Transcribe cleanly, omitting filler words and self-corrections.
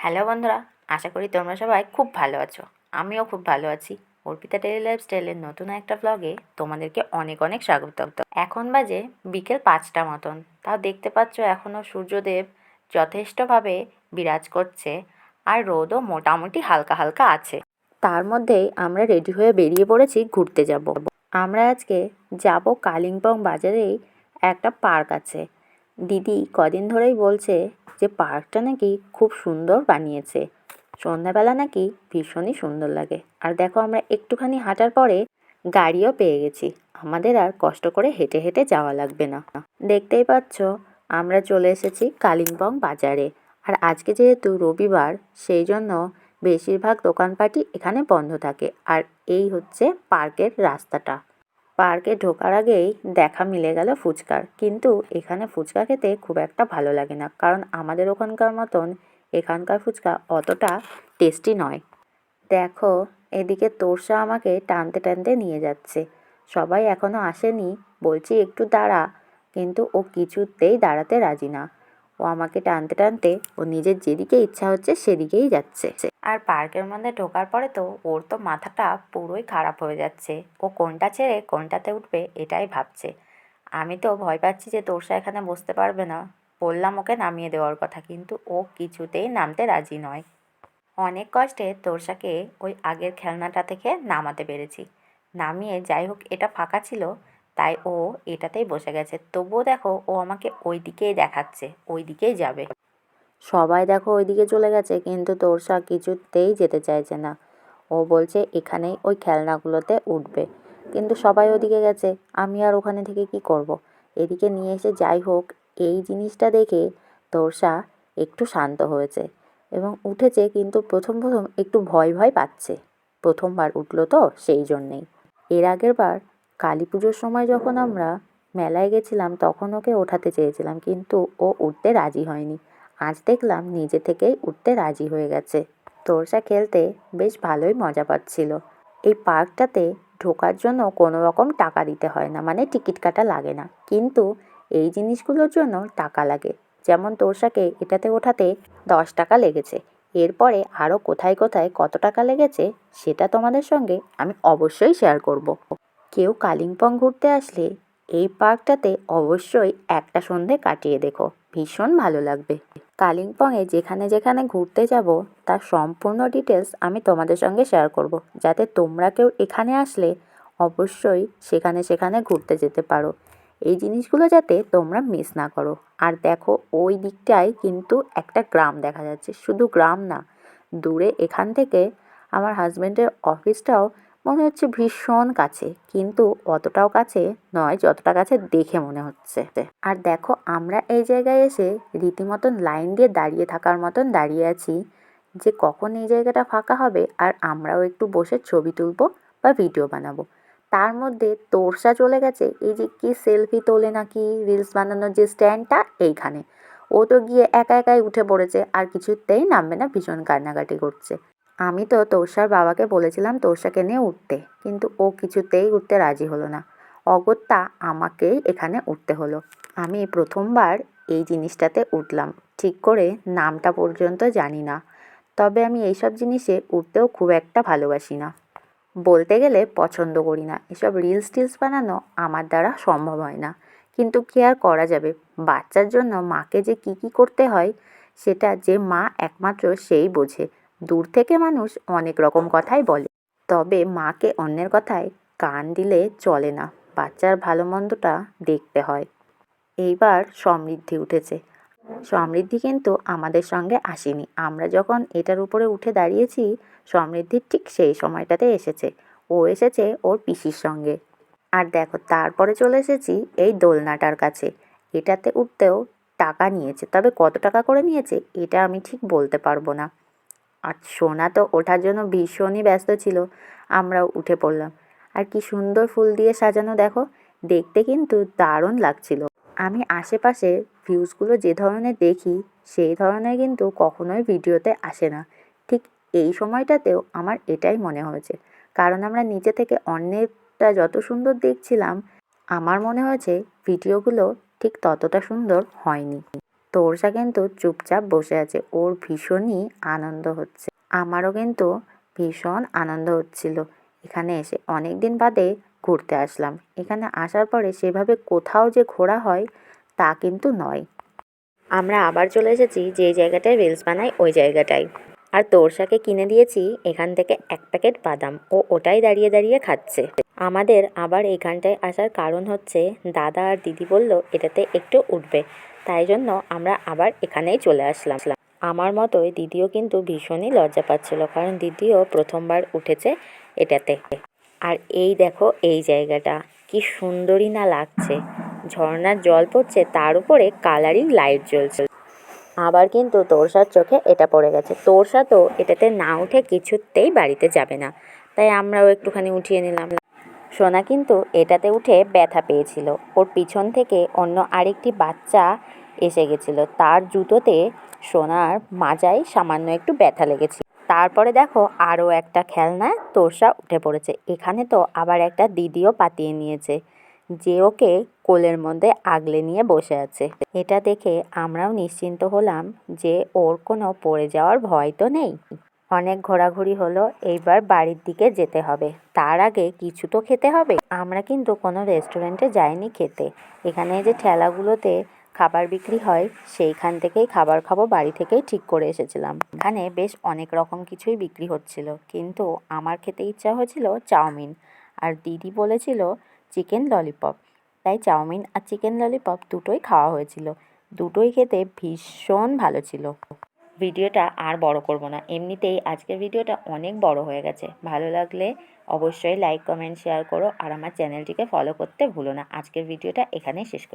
Hello বন্ধুরা, আশা করি তোমরা সবাই খুব ভালো আছো। আমিও খুব ভালো আছি। অর্পিতা ডেইলি লাইফস্টাইলের নতুন একটা ব্লগে তোমাদেরকে অনেক অনেক স্বাগত। এখন বাজে বিকেল 5টা মতন। তাও দেখতে পাচ্ছ এখনও সূর্যদেব যথেষ্টভাবে বিরাজ করছে, আর রোদও মোটামুটি হালকা হালকা আছে। তার মধ্যেই আমরা রেডি হয়ে বেরিয়ে পড়েছি ঘুরতে যাব। আমরা আজকে যাব কালিম্পং বাজারেই একটা পার্ক আছে। দিদি কদিন ধরেই বলছে যে পার্কটা নাকি খুব সুন্দর বানিয়েছে, সন্ধ্যাবেলা নাকি ভীষণই সুন্দর লাগে। আর দেখো আমরা একটুখানি হাঁটার পরে গাড়িও পেয়ে গেছি, আমাদের আর কষ্ট করে হেঁটে হেঁটে যাওয়া লাগবে না। দেখতেই পাচ্ছ আমরা চলে এসেছি কালিম্পং বাজারে। আর আজকে যেহেতু রবিবার, সেই জন্য বেশিরভাগ দোকানপাটই এখানে বন্ধ থাকে। আর এই হচ্ছে পার্কের রাস্তাটা। পার্কে ঢোকার আগেই দেখা মিলে গেল ফুচকার, কিন্তু এখানে ফুচকা খেতে খুব একটা ভালো লাগে না, কারণ আমাদের ওখানকার মতন এখানকার ফুচকা অতটা টেস্টি নয়। দেখো এদিকে তোরসা আমাকে টানতে টানতে নিয়ে যাচ্ছে। সবাই এখনও আসেনি, বলছি একটু দাঁড়া, কিন্তু ও কিছুতেই দাঁড়াতে রাজি না। ও আমাকে টানতে টানতে ও নিজের যেদিকে ইচ্ছা হচ্ছে সেদিকেই যাচ্ছে। আর পার্কের মধ্যে ঢোকার পরে তো ওর তো মাথাটা পুরোই খারাপ হয়ে যাচ্ছে। ও কোনটা ছেড়ে কোনটাতে উঠবে এটাই ভাবছে। আমি তো ভয় পাচ্ছি যে তোরসা এখানে বসতে পারবে না। বললাম ওকে নামিয়ে দেওয়ার কথা, কিন্তু ও কিছুতেই নামতে রাজি নয়। অনেক কষ্টে তোরসাকে ওই আগের খেলনাটা থেকে নামাতে পেরেছি। নামিয়ে যাই হোক, এটা ফাঁকা ছিল তাই ও এটাতেই বসে গেছে। তবুও দেখো ও আমাকে ওই দিকেই দেখাচ্ছে, ওই দিকেই যাবে। সবাই দেখো ওইদিকে চলে গেছে, কিন্তু তোরসা কিছুতেই যেতে চাইছে না। ও বলছে এখানেই ওই খেলনাগুলোতে উঠবে, কিন্তু সবাই ওদিকে গেছে, আমি আর ওখানে থেকে কি করব। এদিকে নিয়ে এসে যাই হোক, এই জিনিসটা দেখে তোরসা একটু শান্ত হয়েছে এবং উঠেছে, কিন্তু প্রথম প্রথম একটু ভয় ভয় পাচ্ছে। প্রথমবার উঠলো তো সেই জন্যেই। এর আগের বার কালী পুজোর সময় যখন আমরা মেলায় গেছিলাম তখন ওকে ওঠাতে চেয়েছিলাম, কিন্তু ও উঠতে রাজি হয়নি। আজ দেখলাম নিজে থেকেই উঠতে রাজি হয়ে গেছে। তোরসা খেলতে বেশ ভালোই মজা পাচ্ছিল। এই পার্কটাতে ঢোকার জন্য কোনো রকম টাকা দিতে হয় না, মানে টিকিট কাটা লাগে না, কিন্তু এই জিনিসগুলোর জন্য টাকা লাগে। যেমন তোরসাকে এটাতে ওঠাতে 10 টাকা লেগেছে। এরপরে আরও কোথায় কোথায় কত টাকা লেগেছে সেটা তোমাদের সঙ্গে আমি অবশ্যই শেয়ার করব। কেউ কালিম্পং ঘুরতে আসলে এই পার্কটাতে অবশ্যই একটা সন্ধে কাটিয়ে দেখো, ভীষণ ভালো লাগবে। কালিম্পংয়ে যেখানে যেখানে ঘুরতে যাব তার সম্পূর্ণ ডিটেলস আমি তোমাদের সঙ্গে শেয়ার করব, যাতে তোমরা কেউ এখানে আসলে অবশ্যই সেখানে সেখানে ঘুরতে যেতে পারো। এই জিনিসগুলো যাতে তোমরা মিস না করো। আর দেখো ওই দিকটায় কিন্তু একটা গ্রাম দেখা যাচ্ছে, শুধু গ্রাম না, দূরে এখান থেকে আমার হাজব্যান্ডের অফিসটাও মনে হচ্ছে ভীষণ কাছে, কিন্তু অতটাও কাছে নয় যতটা কাছে দেখে মনে হচ্ছে। আর দেখো আমরা এই জায়গায় এসে রীতিমতন লাইন দিয়ে দাঁড়িয়ে থাকার মতন দাঁড়িয়ে আছি যে কখন এই জায়গাটা ফাঁকা হবে আর আমরাও একটু বসে ছবি তুলবো বা ভিডিও বানাবো। তার মধ্যে তোরসা চলে গেছে এই যে কি সেলফি তোলে নাকি রিলস বানানোর যে স্ট্যান্ডটা, এইখানে ও তো গিয়ে একা একাই উঠে পড়েছে আর কিছুতেই নামবে না, ভীষণ কান্নাকাটি করছে। আমি তো তোরসার বাবাকে বলেছিলাম তোরসাকে নিয়ে উঠতে, কিন্তু ও কিছুতেই উঠতে রাজি হলো না। অগত্যা আমাকেই এখানে উঠতে হলো। আমি প্রথমবার এই জিনিসটাতে উঠলাম, ঠিক করে নামটা পর্যন্ত জানি না। তবে আমি এইসব জিনিসে উঠতেও খুব একটা ভালোবাসি না, বলতে গেলে পছন্দ করি না। এসব রিলস টিলস বানানো আমার দ্বারা সম্ভব হয় না, কিন্তু কি আর করা যাবে। বাচ্চার জন্য মাকে যে কী কী করতে হয় সেটা যে মা একমাত্র সেই বোঝে। দূর থেকে মানুষ অনেক রকম কথাই বলে, তবে মাকে অন্যের কথায় কান দিলে চলে না। বাচ্চার ভালো মন্দটা দেখতে হয়। এইবার সমৃদ্ধি উঠেছে। সমৃদ্ধি কিন্তু আমাদের সঙ্গে আসেনি। আমরা যখন এটার উপরে উঠে দাঁড়িয়েছি সমৃদ্ধির ঠিক সেই সময়টাতে এসেছে। ও এসেছে ওর পিসির সঙ্গে। আর দেখো তারপরে চলে এসেছি এই দোলনাটার কাছে। এটাতে উঠতেও টাকা নিয়েছে, তবে কত টাকা করে নিয়েছে এটা আমি ঠিক বলতে পারবো না। আর সোনা তো ওঠার জন্য ভীষণই ব্যস্ত ছিল। আমরাও উঠে পড়লাম। আর কি সুন্দর ফুল দিয়ে সাজানো দেখো, দেখতে কিন্তু দারুণ লাগছিল। আমি আশেপাশে ভিউজগুলো যে ধরনের দেখি সেই ধরনের কিন্তু কখনোই ভিডিওতে আসে না। ঠিক এই সময়টাতেও আমার এটাই মনে হয়েছে, কারণ আমরা নিচে থেকে অন্যেরটা যত সুন্দর দেখছিলাম আমার মনে হয়েছে ভিডিওগুলো ঠিক ততটা সুন্দর হয়নি। তোরসা কিন্তু চুপচাপ বসে আছে, ওর ভীষণই আনন্দ হচ্ছে। আমারও কিন্তু ভীষণ আনন্দ হচ্ছিল। এখানে এসে অনেক দিন বাদে ঘুরতে আসলাম। এখানে আসার পরে সেভাবে কোথাও যে ঘোরা হয় তা কিন্তু নয়। আমরা আবার চলে এসেছি যে জায়গাটায় রিলস বানাই ওই জায়গাটায়। আর তোরসাকে কিনে দিয়েছি এখান থেকে 1 প্যাকেট বাদাম, ও ওটাই দাঁড়িয়ে দাঁড়িয়ে খাচ্ছে। আমাদের আবার এইখানটায় আসার কারণ হচ্ছে দাদা আর দিদি বলল এটাতে একটু উঠবে, তাই জন্য আমরা আবার এখানেই চলে আসলাম। আমার মতোই দিদিও কিন্তু ভীষণই লজ্জা পাচ্ছিল, কারণ দিদিও প্রথমবার উঠেছে এটাতে। আর এই দেখো এই জায়গাটা কি সুন্দরই না লাগছে, ঝর্ণার জল পড়ছে, তার উপরে কালারিং লাইট জ্বলছে। আবার কিন্তু তোরসার চোখে এটা পড়ে গেছে। তোরসা তো এটাতে না উঠে কিছুতেই বাড়িতে যাবে না, তাই আমরাও একটুখানি উঠিয়ে নিলাম। সোনা কিন্তু এটাতে উঠে ব্যথা পেয়েছিল। ওর পিছন থেকে অন্য আরেকটি বাচ্চা এসে গেছিল, তার জুতোতে সোনার মাজায় সামান্য একটু ব্যথা লেগেছিল। তারপরে দেখো আরও একটা খেলনায় তোরসা উঠে পড়েছে। এখানে তো আবার একটা দিদিও পাতিয়ে নিয়েছে, যে ওকে কোলের মধ্যে আগলে নিয়ে বসে আছে। এটা দেখে আমরাও নিশ্চিন্ত হলাম যে ওর কোনো পড়ে যাওয়ার ভয় তো নেই। অনেক ঘোরাঘুরি হলো, এইবার বাড়ির দিকে যেতে হবে। তার আগে কিছু তো খেতে হবে। আমরা কিন্তু কোনো রেস্টুরেন্টে যাইনি খেতে, এখানে যে ঠেলাগুলোতে খাবার বিক্রি হয় সেইখান থেকেই খাবার খাবো, বাড়ি থেকেই ঠিক করে এসেছিলাম। এখানে বেশ অনেক রকম কিছুই বিক্রি হচ্ছিল, কিন্তু আমার খেতে ইচ্ছা হয়েছিল চাউমিন, আর দিদি বলেছিল চিকেন ললিপপ, তাই চাউমিন আর চিকেন ললিপপ দুটোই খাওয়া হয়েছিল। দুটোই খেতে ভীষণ ভালো ছিল। ভিডিওটা আর বড় করব না, এমনিতেই আজকের ভিডিওটা অনেক বড় হয়ে গেছে। ভালো লাগলে অবশ্যই লাইক কমেন্ট শেয়ার করো, আর আমার চ্যানেলটিকে ফলো করতে ভুলো না। আজকের ভিডিওটা এখানেই শেষ করি।